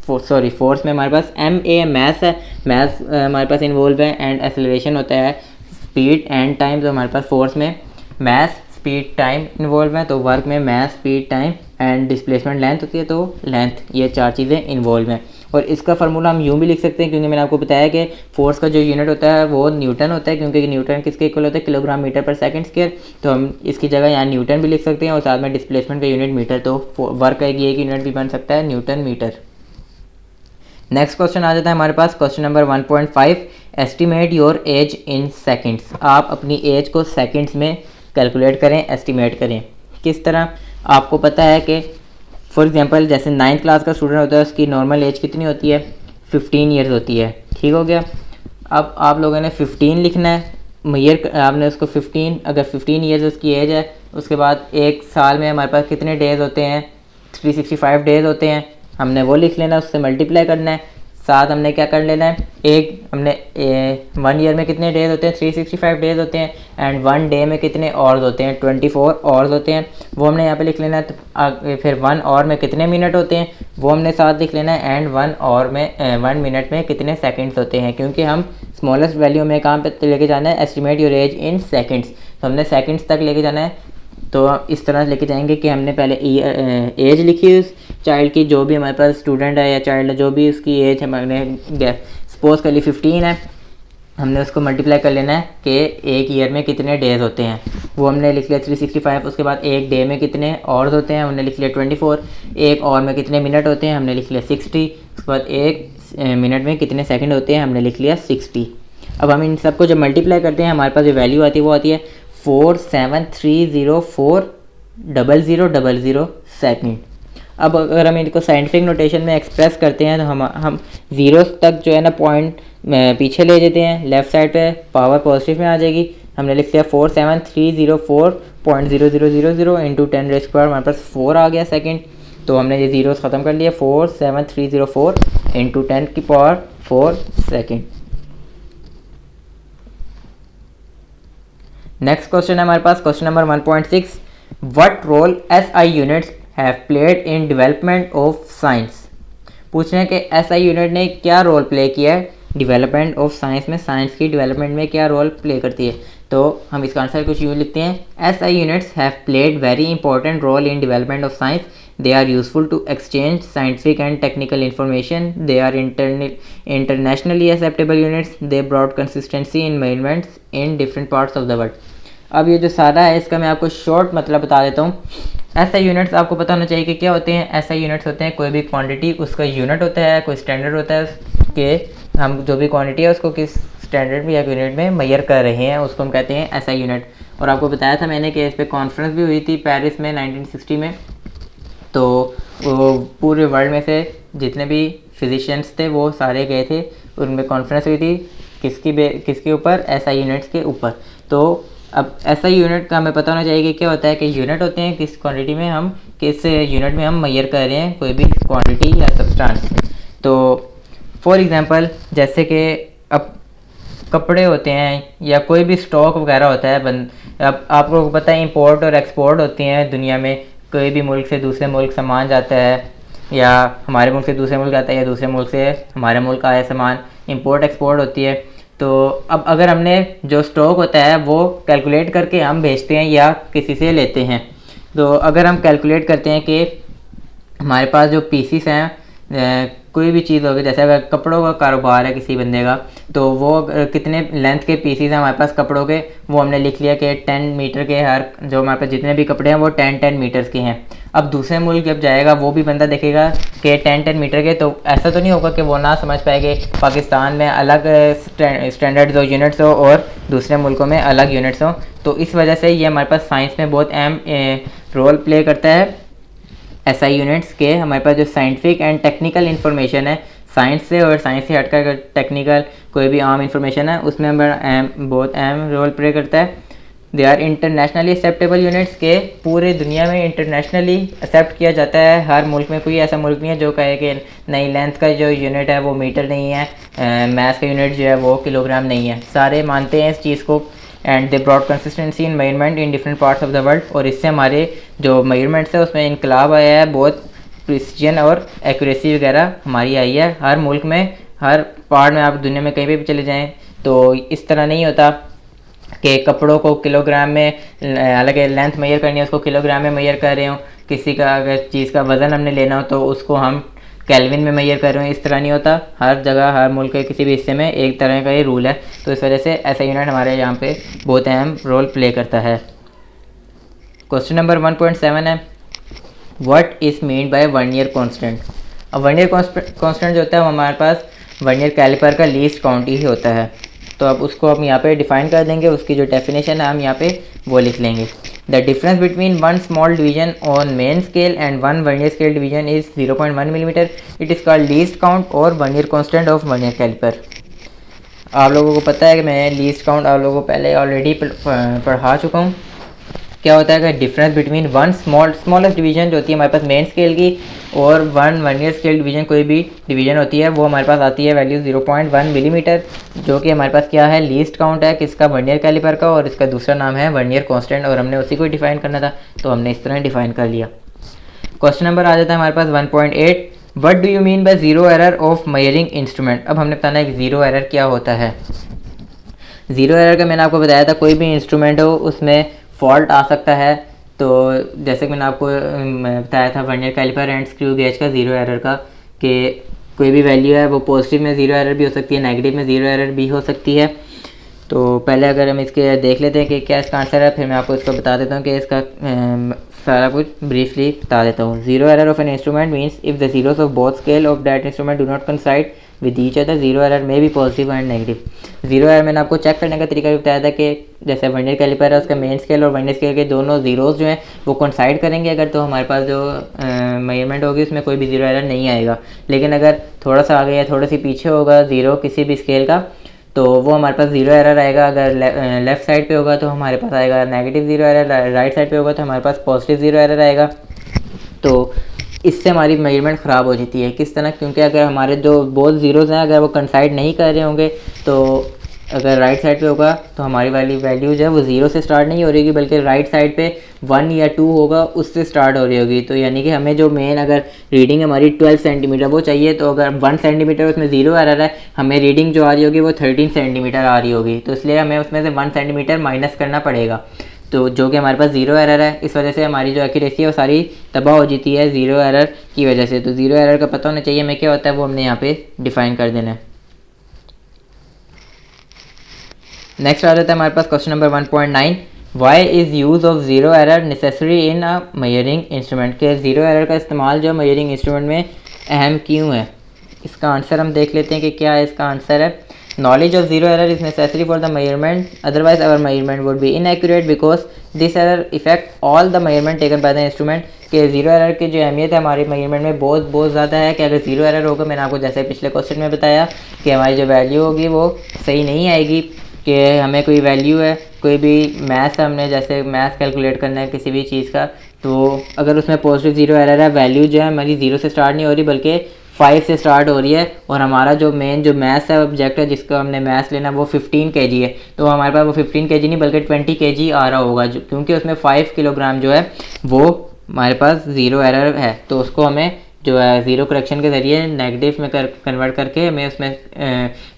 फोर्स में हमारे पास मैथ है, मैथ हमारे पास इन्वॉल्व है, एंड एक्सेलरेशन होता है स्पीड एंड टाइम। तो हमारे पास फोर्स में मैथ, स्पीड, टाइम इन्वॉल्व है, तो वर्क में math, speed, time and displacement length होती है, तो लेंथ, ये चार चीज़ें इन्वॉल्व हैं। और इसका फार्मूला हम यूँ भी लिख सकते हैं, क्योंकि मैंने आपको बताया कि फोर्स का जो यूनिट होता है वो न्यूटन होता है, क्योंकि न्यूटन किसके इक्वल होता है? किलोग्राम मीटर पर सेकंड स्क्वायर। तो हम इसकी जगह यहाँ न्यूटन भी लिख सकते हैं, और साथ में डिस्प्लेसमेंट का यूनिट मीटर। तो वर्क का एक यूनिट भी बन सकता है न्यूटन मीटर। नेक्स्ट क्वेश्चन आ जाता है हमारे पास, question number 1.5, estimate your age in seconds. आप अपनी एज को सेकंड्स में कैलकुलेट करें, एस्टिमेट करें। किस तरह? आपको पता है कि फॉर एग्जांपल जैसे 9th क्लास का स्टूडेंट होता है, उसकी नॉर्मल एज कितनी होती है? 15 ईयर्स होती है, ठीक हो गया। अब आप लोगों ने 15 लिखना है, आपने उसको 15, अगर 15 ईयर्स उसकी एज है, उसके बाद एक साल में हमारे पास कितने डेज़ होते हैं? 365 डेज़ होते हैं। हमने वो लिख लेना, उससे मल्टीप्लाई करना है। साथ हमने क्या कर लेना है? हमने 1 ईयर में कितने डेज होते हैं? 365 डेज होते हैं, एंड 1 डे में कितने आवर्स होते हैं? 24 आवर्स होते हैं, वो हमने यहाँ पे लिख लेना है। तो फिर 1 आवर में कितने मिनट होते हैं, वो हमने साथ लिख लेना है, एंड 1 मिनट में कितने सेकेंड्स होते हैं, क्योंकि हम स्मॉलेस्ट वैल्यू में कहाँ पे लेके जाना है? Estimate your age in seconds. तो हमने सेकेंड्स तक लेके जाना है। तो इस तरह लेके जाएंगे कि हमने पहले एज लिखी उस चाइल्ड की, जो भी हमारे पास स्टूडेंट है या चाइल्ड है, जो भी उसकी एज हमने सपोज कर ली 15 है, हमने उसको मल्टीप्लाई कर लेना है कि एक ईयर में कितने डेज़ होते हैं। वो हमने लिख लिया 365। उसके बाद एक डे में कितने आवर्स होते हैं, हमने लिख लिया 24। एक आवर में कितने मिनट होते हैं, हमने लिख लिया 60। उसके बाद एक मिनट में कितने सेकंड होते हैं, हमने लिख लिया 60। अब हम इन सबको जब मल्टीप्लाई करते हैं, हमारे पास जो वैल्यू आती है वो आती है 473040000 सेकंड। अब अगर हम इनको साइंटिफिक नोटेशन में एक्सप्रेस करते हैं, तो हम जीरोस तक जो है ना पॉइंट पीछे ले जाते हैं, लेफ़्ट साइड पे पावर पॉजिटिव में आ जाएगी। हमने लिख लिया 47304.0000 इंटू 10⁻², हमारे पास 4 आ गया सेकंड। तो हमने ये जीरोस ख़त्म कर लिया, 47304 इंटू 10⁻⁴ सेकंड। नेक्स्ट क्वेश्चन है हमारे पास, question number 1.6, what role SI units have played in development of science. पूछ रहे हैं कि एसआई यूनिट ने क्या रोल प्ले किया है डेवलपमेंट ऑफ साइंस में, साइंस की डेवलपमेंट में क्या रोल प्ले करती है। तो हम इसका आंसर कुछ यूँ लिखते हैं, SI units have played very important role in development of science. They are useful to exchange scientific and technical information. They are internationally acceptable units. They brought consistency in measurements in different parts of the world. अब ये जो सारा है इसका मैं आपको short मतलब बता देता हूँ। ऐसा यूनिट्स आपको पता होना चाहिए कि क्या होते हैं। ऐसा यूनिट्स होते हैं कोई भी क्वांटिटी, उसका यूनिट होता है, कोई स्टैंडर्ड होता है कि हम जो भी क्वांटिटी है उसको किस स्टैंडर्ड में या यूनिट में मेजर कर रहे हैं, उसको हम कहते हैं ऐसा यूनिट। और आपको बताया था मैंने कि इस पर कॉन्फ्रेंस भी हुई थी पेरिस में 1960 में। तो वो पूरे वर्ल्ड में से जितने भी फिजिशियंस थे वो सारे गए थे, उनमें कॉन्फ्रेंस हुई थी किसके ऊपर? एसआई यूनिट्स के ऊपर। तो अब एसआई यूनिट का हमें पता होना चाहिए कि क्या होता है, कि यूनिट होते हैं किस क्वांटिटी में हम किस यूनिट में हम मेजर कर रहे हैं कोई भी क्वांटिटी या सब्सटेंस। तो फॉर एग्जांपल जैसे कि अब कपड़े होते हैं या कोई भी स्टॉक वगैरह होता है, अब आपको पता है इंपोर्ट और एक्सपोर्ट होती हैं दुनिया में। कोई भी मुल्क से दूसरे मुल्क सामान जाता है, या हमारे मुल्क से दूसरे मुल्क जाता है, या दूसरे मुल्क से हमारे मुल्क आया सामान, इंपोर्ट एक्सपोर्ट होती है। तो अब अगर हमने जो स्टॉक होता है वो कैलकुलेट करके हम भेजते हैं या किसी से लेते हैं, तो अगर हम कैलकुलेट करते हैं कि हमारे पास जो पीसीस हैं, कोई भी चीज़ होगी, जैसे अगर कपड़ों का कारोबार है किसी बंदे का, तो वो कितने लेंथ के पीसीस हैं हमारे पास कपड़ों के, वो हमने लिख लिया कि 10 मीटर के, हर जो हमारे पास जितने भी कपड़े हैं वो 10 मीटर्स के हैं। अब दूसरे मुल्क जब जाएगा वो भी बंदा देखेगा कि 10 मीटर के, तो ऐसा तो नहीं होगा कि वो ना समझ पाएंगे पाकिस्तान में अलग स्टैंडर्ड्स हो, यूनिट्स हो, और दूसरे मुल्कों में अलग यूनिट्स हो। तो इस वजह से ये हमारे पास साइंस में बहुत अहम रोल प्ले करता है। एसआई यूनिट्स के हमारे पास जो साइंटिफिक एंड टेक्निकल इन्फॉर्मेशन है साइंस से, और साइंस से हटकर अगर टेक्निकल कोई भी आम इन्फॉर्मेशन है उसमें हमारा बहुत अहम रोल प्ले करता है। They are internationally acceptable units के पूरे दुनिया में इंटरनेशनली एक्सेप्ट किया जाता है। हर मुल्क में कोई ऐसा मुल्क नहीं है जो कहे कि नहीं, लेंथ का जो यूनिट है वो मीटर नहीं है, मैथ का यूनिट जो है वो किलोग्राम नहीं है। सारे मानते हैं इस चीज़ को। And they brought consistency in measurement in different parts of the world, और इससे हमारे जो मेजरमेंट्स है उसमें इनकलाब आया है, बहुत प्रिसीजन और एक्यूरेसी वगैरह हमारी आई है हर मुल्क में, हर पार्ट में। आप दुनिया में कहीं भी चले जाएं तो इस तरह नहीं होता कि कपड़ों को किलोग्राम में, हालांकि लेंथ मेजर करनी है उसको किलोग्राम में मेजर कर रहे हो, किसी का अगर चीज़ का वज़न हमने लेना हो तो उसको हम केल्विन में मेजर कर रहे हो, इस तरह नहीं होता। हर जगह हर मुल्क के किसी भी हिस्से में एक तरह का ये रूल है, तो इस वजह से ऐसा यूनिट हमारे यहाँ पे बहुत अहम रोल प्ले करता है। क्वेश्चन नंबर 1.7 है, what is mean bye vernier constant. अब वर्नियर कांस्टेंट जो होता है वो हमारे पास वर्नियर कैलिपर का लीस्ट काउंट ही होता है, तो अब उसको हम यहाँ पे डिफाइन कर देंगे। उसकी जो डेफिनेशन है हम यहाँ पे वो लिख लेंगे। The difference between one small division on main scale and one vernier scale division is 0.1 millimetre. It is called least count और vernier constant of vernier caliper. आप लोगों को पता है कि मैं लीस्ट काउंट आप लोगों को पहले ऑलरेडी पढ़ा चुका हूँ। क्या होता है कि difference between one smallest division जो होती है हमारे पास मेन स्केल की, और वन वर्नियर स्केल डिवीजन कोई भी डिवीजन होती है, वो हमारे पास आती है वैल्यू 0.1 मिलीमीटर, जो कि हमारे पास क्या है, लीस्ट काउंट है किसका, वर्नियर कैलिपर का, और इसका दूसरा नाम है वर्नियर कांस्टेंट, और हमने उसी को डिफाइन करना था तो हमने इस तरह डिफाइन कर लिया। क्वेश्चन नंबर आ जाता है हमारे पास 1.8, what do you mean by zero error of measuring instrument. अब हमने बताना है कि जीरो एरर क्या होता है। जीरो एरर का मैंने आपको बताया था, कोई भी इंस्ट्रूमेंट हो उसमें फॉल्ट आ सकता है। तो जैसे कि मैंने आपको बताया था vernier caliper and screw gauge का जीरो एरर का, कि कोई भी वैल्यू है वो पॉजिटिव में ज़ीरो एरर भी हो सकती है, नेगेटिव में ज़ीरो एरर भी हो सकती है। तो पहले अगर हम इसके देख लेते हैं कि क्या इसका आंसर है, फिर मैं आपको इसको बता देता हूँ कि इसका सारा कुछ ब्रीफली बता देता हूँ। Zero error of an instrument means if the zeros of both scale of that instrument do not कंसाइड with each other, zero error में भी positive and negative. Zero error मैंने आपको चेक करने का तरीका भी बताया था कि जैसे वर्नियर कैलिपर है उसका मेन स्केल और वर्नियर स्केल के दोनों जीरोस जो हैं वो कंसाइड करेंगे अगर, तो हमारे पास जो मेजरमेंट होगी उसमें कोई भी जीरो एरर नहीं आएगा। लेकिन अगर थोड़ा सा आगे या थोड़ा सी पीछे होगा जीरो किसी भी स्केल का, तो वो हमारे पास जीरो एरर आएगा। अगर लेफ़्ट साइड पे होगा तो हमारे पास आएगा negative zero error, right side पे होगा तो हमारे पास पॉजिटिव जीरो एरर आएगा। तो इससे हमारी मेजरमेंट ख़राब हो जाती है। किस तरह, क्योंकि अगर हमारे जो बोथ ज़ीरोज़ हैं अगर वो कंसाइड नहीं कर रहे होंगे, तो अगर राइट साइड पे होगा तो हमारी वाली वैल्यू जो है वो ज़ीरो से स्टार्ट नहीं हो रही होगी, बल्कि राइट साइड पे 1 या 2 होगा उससे स्टार्ट हो रही होगी। तो यानी कि हमें जो मेन अगर रीडिंग हमारी 12 सेंटीमीटर वो चाहिए, तो अगर 1 सेंटीमीटर उसमें ज़ीरो एरर है, हमें रीडिंग जो आ रही होगी वो 13 सेंटीमीटर आ रही होगी, तो इसलिए हमें उसमें से 1 सेंटीमीटर माइनस करना पड़ेगा, तो जो कि हमारे पास ज़ीरो एरर है। इस वजह से हमारी जो एक्यूरेसी है वो सारी तबाह हो जाती है ज़ीरो एरर की वजह से। तो ज़ीरो एरर का पता होना चाहिए हमें क्या होता है, वो हमने यहाँ पे डिफ़ाइन कर देना है। नेक्स्ट आ जाता है हमारे पास question number 1.9, why is use of zero error necessary in a measuring instrument, के ज़ीरो एरर का इस्तेमाल जो मेजरिंग इंस्ट्रूमेंट में अहम क्यों है। इसका आंसर हम देख लेते हैं कि क्या है इसका आंसर है। Knowledge of zero error is necessary for the measurement, otherwise our measurement would be inaccurate because this error affect all the measurement taken by the instrument। के ज़ीरो एरर की जो अहमियत है हमारे मेजरमेंट में बहुत ज़्यादा है कि अगर ज़ीरो एरर होगा, मैंने आपको जैसे पिछले क्वेश्चन में बताया कि हमारी जो वैल्यू होगी वो सही नहीं आएगी। कि हमें कोई वैल्यू है, कोई भी मैथ्स हमने जैसे मैथ्स कैलकुलेट करना है किसी भी चीज़ का, तो अगर उसमें पॉजिटिव ज़ीरो एरर है, वैल्यू जो है हमारी ज़ीरो से स्टार्ट नहीं हो रही बल्कि 5 से स्टार्ट हो रही है, और हमारा जो मेन जो मैथ्स है ऑब्जेक्ट है जिसको हमने मैथ्स लेना वो 15 kg है, तो हमारे पास वो 15 kg नहीं बल्कि 20 kg आ रहा होगा, क्योंकि उसमें 5 किलोग्राम जो है वो हमारे पास ज़ीरो एरर है, तो उसको हमें जो है ज़ीरो करेक्शन के ज़रिए नेगेटिव में कन्वर्ट करके हमें उसमें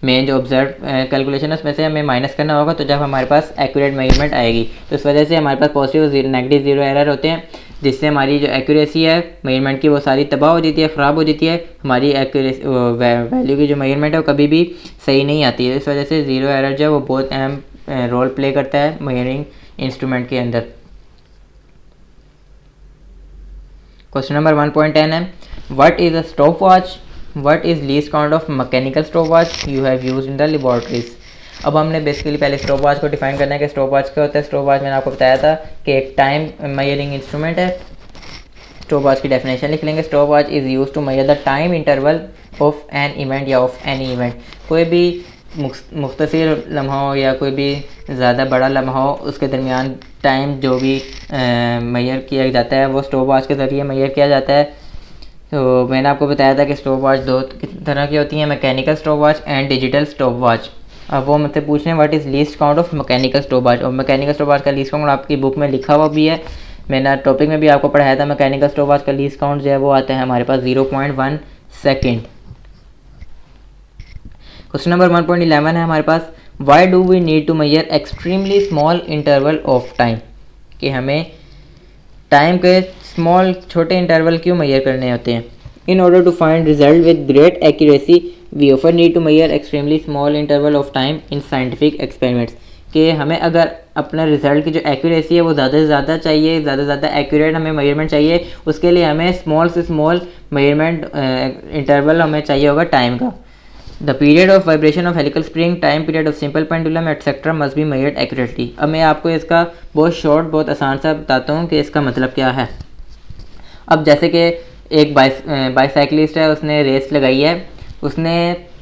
मेन जो ऑब्जर्व कैलकुलेशन है उसमें से हमें माइनस करना होगा, तो जब हमारे पास एक्यूरेट मेजरमेंट आएगी तो इस वजह से हमारे पास पॉजिटिव नेगेटिव ज़ीरो एरर होते हैं, जिससे हमारी जो एक्यूरेसी है मेजरमेंट की वो सारी तबाह हो जाती है, ख़राब हो जाती है। हमारी एक्यूरेसी वैल्यू की जो मेजरमेंट है वो कभी भी सही नहीं आती है। इस वजह से ज़ीरो एरर जो है वो बहुत अहम रोल प्ले करता है मेजरिंग इंस्ट्रूमेंट के अंदर। क्वेश्चन नंबर 1.10 है, what is a stop watch, what is least count of mechanical stop watch you have used in the laboratories. अब हमने बेसिकली पहले स्टॉप वॉच को डिफाइन करना है कि स्टॉप वॉच क्या होता है। स्टॉप वॉच मैंने आपको बताया था कि एक टाइम मेजरिंग इंस्ट्रूमेंट है। स्टॉप वॉच की डेफिनेशन लिख लेंगे, stop watch is use to measure the time interval of an event या ऑफ एनी इवेंट। कोई भी मुख्तसर लम्हा हो या कोई भी ज़्यादा बड़ा लम्हा हो, उसके दरमियान टाइम जो भी मेजर किया जाता है वो स्टॉप वॉच के ज़रिए मेजर किया जाता है। तो मैंने आपको बताया था कि स्टॉप वॉच दो तरह की होती हैं, mechanical stop watch and digital stop watch. अब वो मुझसे पूछ रहे हैं what is least count of mechanical stop watch, और मैकेनिकल स्टॉप वॉच का लीस्ट काउंट आपकी बुक में लिखा हुआ भी है। मैंने टॉपिक में भी आपको पढ़ाया था। मैकेनिकल स्टॉप वॉच का लीस्ट काउंट जो है वो आता है हमारे पास 0.1 सेकेंड। क्वेश्चन नंबर 1.11 है हमारे पास, why do we need to measure extremely small interval of time, कि हमें टाइम के स्मॉल छोटे इंटरवल क्यों मेजर करने होते हैं। In order to find result with great accuracy we ऑफर need to measure extremely small interval of time in scientific experiments, कि हमें अगर अपना रिजल्ट की जो एक्यूरेसी है वो ज़्यादा से ज़्यादा चाहिए, ज़्यादा से ज़्यादा एक्यूरेट हमें मेजरमेंट चाहिए, उसके लिए हमें स्मॉल से स्मॉल मेजरमेंट इंटरवल हमें चाहिए होगा टाइम का। The period of vibration of helical spring, time period of simple pendulum etcetera must be measured accurately. अब मैं आपको इसका बहुत शॉर्ट बहुत आसान सा बताता हूँ कि इसका मतलब क्या है। अब जैसे कि एक बाईसाइकिलिस्ट है, उसने रेस लगाई है, उसने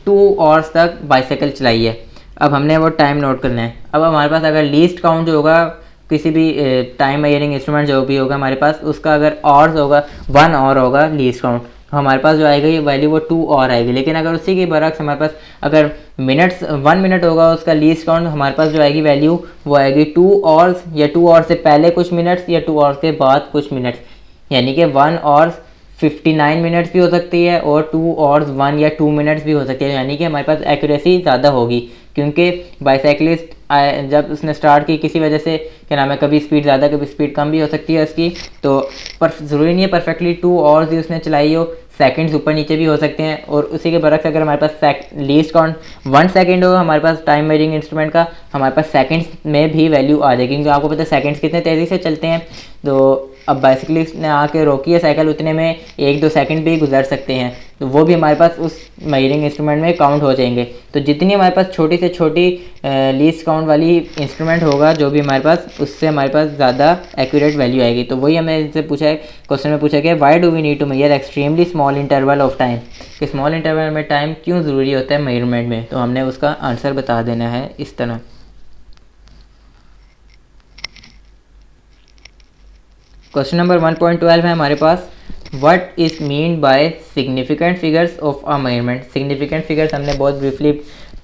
2 आवर्स तक बाईसाइकिल चलाई है। अब हमने वो टाइम नोट करना है। अब हमारे पास अगर लीस्ट काउंट जो होगा किसी भी टाइम मेजरिंग इंस्ट्रूमेंट जो भी होगा हमारे पास, उसका अगर आवर्स होगा 1 आवर होगा लीस्ट काउंट, तो हमारे पास जो आएगा ये वैल्यू वो 2 और आएगी। लेकिन अगर उसी के बरक्स हमारे पास अगर मिनट्स 1 मिनट होगा उसका लीस्ट काउंट, हमारे पास जो आएगी वैल्यू वो आएगी 2 आवर्स, या 2 आवर्स से पहले कुछ मिनट्स या 2 आवर्स के बाद कुछ मिनट्स, यानी कि 1 आवर्स 59 मिनट्स भी हो सकती है और 2 आवर्स 1 या 2 मिनट्स भी हो सकती है। यानी कि हमारे पास एक्यूरेसी ज़्यादा होगी, क्योंकि बाईसाइकिलिस्ट जब उसने स्टार्ट की किसी वजह से क्या नाम है, कभी स्पीड ज़्यादा कभी स्पीड कम भी हो सकती है उसकी, तो पर ज़रूरी नहीं है परफेक्टली 2 आवर्स ही उसने चलाई हो, सेकंड्स ऊपर नीचे भी हो सकते हैं। और उसी के बरक्स अगर हमारे पास लीस्ट काउंट 1 सेकंड हो हमारे पास टाइम मेजरिंग इंस्ट्रूमेंट का, हमारे पास सेकंड्स में भी वैल्यू आ जाएगी, क्योंकि आपको पता है सेकंड्स कितने तेज़ी से चलते हैं। तो अब बाइसिकलिस्ट ने आके रोकी है साइकिल, उतने में 1-2 सेकंड भी गुजर सकते हैं, तो वो भी हमारे पास उस मेजरिंग इंस्ट्रूमेंट में काउंट हो जाएंगे। तो जितनी हमारे पास छोटी से छोटी लीस्ट काउंट वाली इंस्ट्रूमेंट होगा जो भी हमारे पास, उससे हमारे पास ज़्यादा एक्यूरेट वैल्यू आएगी। तो वही हमें इनसे पूछा है, क्वेश्चन में पूछा गया why do we need to measure extremely small interval of time, कि स्मॉल इंटरवल में टाइम क्यों ज़रूरी होता है मेजरमेंट में। तो हमने उसका आंसर बता देना है इस तरह। क्वेश्चन नंबर 1.12 है हमारे पास, what is mean by significant figures of a measurement. Significant figures हमने बहुत ब्रीफली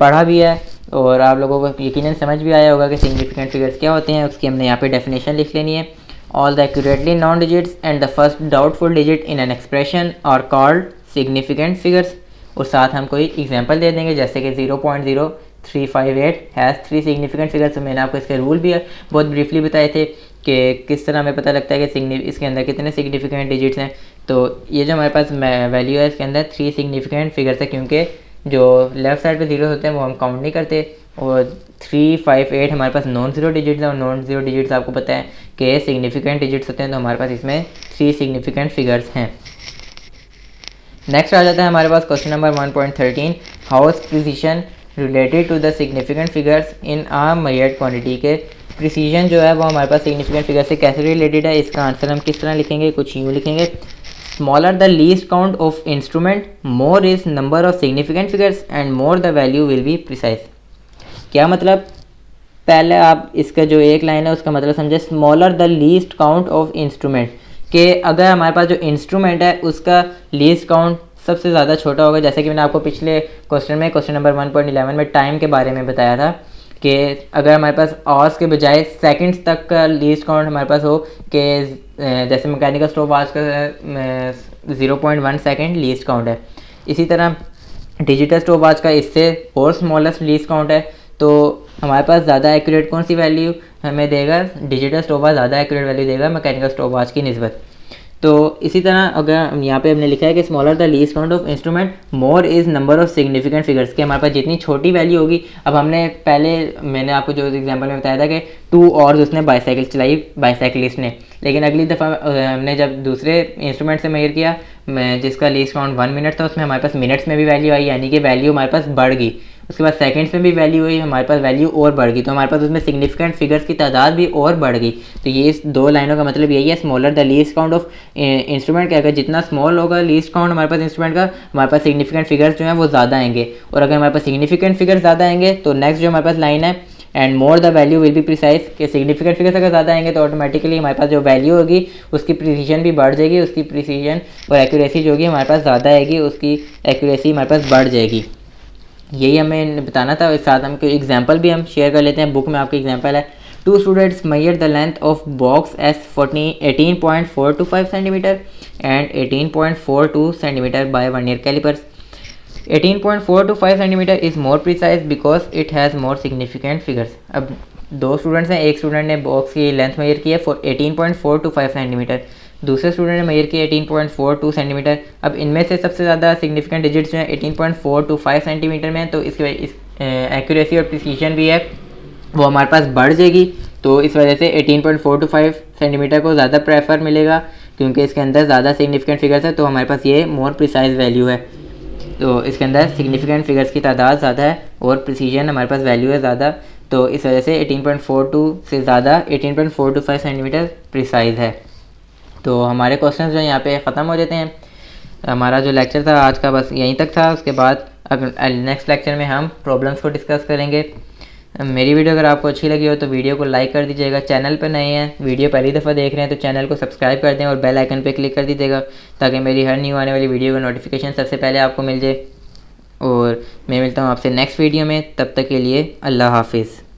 पढ़ा भी है और आप लोगों को यकीनन समझ भी आया होगा कि सिग्निफिकेंट फिगर्स क्या होते हैं। उसकी हमने यहाँ पे डेफिनेशन लिख लेनी है। All the accurately known digits and the first doubtful digit in an expression are called significant figures. और साथ हम कोई एग्जांपल दे देंगे, जैसे कि 0.0358 हैज़ 3 सिग्निफिकेंट फिगर्स। मैंने आपको इसके रूल भी बहुत ब्रीफली बताए थे कि किस तरह हमें पता लगता है कि इसके अंदर कितने सिग्निफिकेंट डिजिट्स हैं। तो ये जो हमारे पास वैल्यू है इसके अंदर 3 सिग्निफिकेंट फिगर्स है, क्योंकि जो लेफ़्ट साइड पे जीरो होते हैं वो हम काउंट नहीं करते, और 358 हमारे पास नॉन ज़ीरो डिजिट्स हैं, और नॉन ज़ीरो डिजिट्स आपको पता है कि सिग्निफिकेंट डिजिट्स होते हैं। तो हमारे पास इसमें 3 सिग्निफिकेंट फिगर्स हैं। नेक्स्ट आ जाता है हमारे पास question number 1.13, how is precision related to the significant figures in a measured quantity. के प्रिसीजन जो है वो हमारे पास सिग्निफिकेंट फिगर से कैसे रिलेटेड है। इसका आंसर हम किस तरह लिखेंगे, कुछ यूँ लिखेंगे, smaller the least count of instrument more is number of significant figures and more the value will be precise. क्या मतलब, पहले आप इसका जो एक लाइन है उसका मतलब समझे, smaller the least count of instrument, कि अगर हमारे पास जो इंस्ट्रूमेंट है उसका लीस्ट काउंट सबसे ज़्यादा छोटा होगा। जैसे कि मैंने आपको पिछले क्वेश्चन में क्वेश्चन नंबर 1.11 में टाइम के बारे में बताया था कि अगर हमारे पास आवर्स के बजाय सेकंड्स तक का लीस्ट काउंट हमारे पास हो कि जैसे मैकेनिकल स्टॉप वॉच का 0.1 सेकेंड लीस्ट काउंट है, इसी तरह डिजिटल स्टॉप वॉच का इससे और स्मॉलेस्ट लीस्ट काउंट है। तो हमारे पास ज़्यादा एक्यूरेट कौन सी वैल्यू हमें देगा? डिजिटल स्टॉप वॉच ज़्यादा एक्यूरेट वैल्यू देगा मैकेनिकल स्टॉप वॉच की निस्बत। तो इसी तरह अगर यहाँ पे हमने लिखा है कि smaller the least count of instrument more is number of significant figures, कि हमारे पास जितनी छोटी वैल्यू होगी। अब मैंने आपको जो एग्जांपल में बताया था कि 2 आवर्स उसने बाईसाइकिल चलाई बाईसाइकिलिस्ट ने, लेकिन अगली दफ़ा हमने जब दूसरे इंस्ट्रूमेंट से मेजर किया जिसका लीस्ट काउंट 1 मिनट था, उसमें हमारे पास मिनट्स में भी वैल्यू आई, यानी कि वैल्यू हमारे पास बढ़ गई। उसके बाद सेकंड्स में भी वैल्यू हुई, हमारे पास वैल्यू और बढ़ गई, तो हमारे पास उसमें सिग्निफिकेंट फिगर्स की तादाद भी और बढ़ गई। तो ये इस 2 लाइनों का मतलब यही है, smaller the least count of instrument का, अगर जितना स्मॉल होगा लीस्ट काउंट हमारे पास इंस्ट्रूमेंट का, हमारे पास सिग्निफिकेंट फिगर्स जो हैं वो ज़्यादा आएंगे। और अगर हमारे पास सिग्निफिकेंट फिगर्स ज़्यादा आएंगे तो नेक्स्ट जो हमारे पास लाइन है, and more the value will be precise, कि सिग्निफिकेंट फिगर्स अगर ज़्यादा आएंगे तो ऑटोमेटिकली हमारे पास जो वैल्यू होगी उसकी प्रिसीजन भी बढ़ जाएगी, उसकी प्रिसीजन और एक्यूरेसी जो होगी हमारे पास ज़्यादा आएगी, उसकी एक्यूरेसी हमारे पास बढ़ जाएगी। यही हमें बताना था। इस साथ हम कोई एग्जांपल भी हम शेयर कर लेते हैं। बुक में आपके एग्जांपल है, 2 students measure the length of box as 18.425 centimetre and 18.42 centimetre by vernier calipers. 18.425 centimetre is more precise because it has more significant figures. अब 2 स्टूडेंट्स हैं, एक स्टूडेंट ने बॉक्स की लेंथ मेजर की है 18.425 सेंटीमीटर, दूसरे स्टूडेंट ने मेजर किया 18.42 सेंटीमीटर। अब इनमें से सबसे ज़्यादा सिग्निफिकेंट डिजिट्स जो हैं 18.425 सेंटीमीटर में, तो इसकी एक्यूरेसी और प्रिसीजन भी है वो हमारे पास बढ़ जाएगी। तो इस वजह से 18.425 सेंटीमीटर को ज़्यादा प्रेफर मिलेगा, क्योंकि इसके अंदर ज़्यादा सिग्निफिकेंट फिगर्स है, तो हमारे पास ये मोर प्रिसाइज वैल्यू है। तो इसके अंदर सिग्निफिकेंट फिगर्स की तादाद ज़्यादा है और प्रिसीजन हमारे पास वैल्यू है ज़्यादा, तो इस वजह से 18.42 से ज़्यादा 18.425 सेंटीमीटर प्रिसाइज है। तो हमारे क्वेश्चन जो यहाँ पे ख़त्म हो जाते हैं। हमारा जो लेक्चर था आज का बस यहीं तक था। उसके बाद अगर नेक्स्ट लेक्चर में हम प्रॉब्लम्स को डिस्कस करेंगे। मेरी वीडियो अगर आपको अच्छी लगी हो तो वीडियो को लाइक कर दीजिएगा। चैनल पर नए हैं, वीडियो पहली दफ़ा देख रहे हैं तो चैनल को सब्सक्राइब कर दें और बेल आइकन पर क्लिक कर दीजिएगा, ताकि मेरी हर न्यू आने वाली वीडियो का नोटिफिकेशन सबसे पहले आपको मिल जाए। और मैं मिलता हूँ आपसे नेक्स्ट वीडियो में, तब तक के लिए अल्लाह हाफिज़।